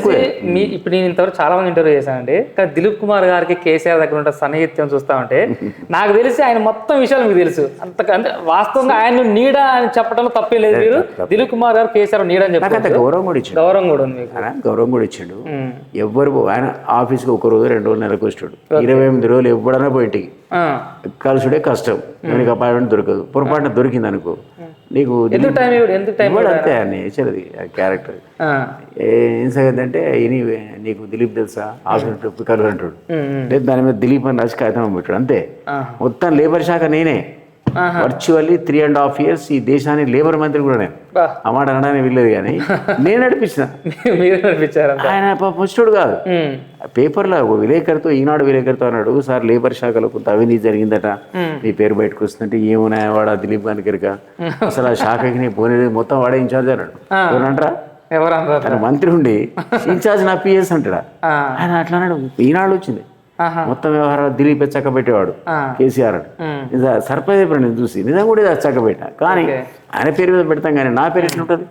తెలిసి ఇప్పుడు నేను ఇంతవరకు చాలా మంది ఇంటర్వ్యూ చేశానండి, కానీ దిలీప్ కుమార్ గారికి కేసీఆర్ దగ్గర ఉన్న సన్నిహిత్యం చూస్తా ఉంటే నాకు తెలిసి ఆయన మొత్తం విషయాలు మీకు తెలుసు. అంటే వాస్తవంగా ఆయన నీడ అని చెప్పడంలో తప్పే లేదు. మీరు దిలీప్ కుమార్ గారు కేసీఆర్ నీడ అని చెప్పారు. గౌరవం కూడా ఇచ్చాడు. గౌరవం కూడా ఉంది మీకు. గౌరవం కూడా ఇచ్చాడు. ఎవ్వరు ఆయన ఆఫీస్కి 1 రోజు 2 రోజులు నెలకు వచ్చాడు. 28 రోజులు ఎప్పుడైనా పోయింటికి కలుసుడే కష్టం. నీకు అపాయింట్మెంట్ దొరకదు. పొరపాటున దొరికింది అనుకో, నీకు అంతే నేచర్ది క్యారెక్టర్. ఏం సంగతి అంటే నీకు దిలీప్ తెలుసా హాస్పిటల్ కలు అంటాడు. లేదు దాని మీద దిలీప్ అని రాసి కాగితం పెట్టాడు అంతే. మొత్తం లేబర్ శాఖ నేనే. వర్చువల్లీ 3.5 years ఈ దేశానికి లేబర్ మంత్రి కూడా నేను. ఆ మాట అనడానికి వీల్లేదు కానీ నేను నడిపించిన. ఆయన ముచ్చోడు కాదు. పేపర్లో విలేకరితో, ఈనాడు విలేకరితో అన్నాడు, సార్ లేబర్ శాఖలో కొంత అవినీతి జరిగిందట, మీ పేరు బయటకు వస్తుందంటే ఏమున్నాయా వాడు దిలీప్ గారి కనుక అసలు ఆ శాఖకి నీ పోనీ మొత్తం వాడే ఇన్ఛార్జ్ అన్నాడు. ఎవరంటారా? తన మంత్రి ఉండి ఇన్ఛార్జ్ నా పిఎస్ అంటాడా? ఆయన అట్లా అన్నాడు. ఈనాడు వచ్చింది మొత్తం వ్యవహారాలు దిలీప్ చక్క పెట్టేవాడు కేసీఆర్. సర్ప్రైజ్ అయిపోయాడు నేను చూసి. నిజం కూడా చక్క పెట్టా, కానీ ఆయన పేరు మీద పెడతాం కానీ నా పేరు ఎట్లా ఉంటుంది?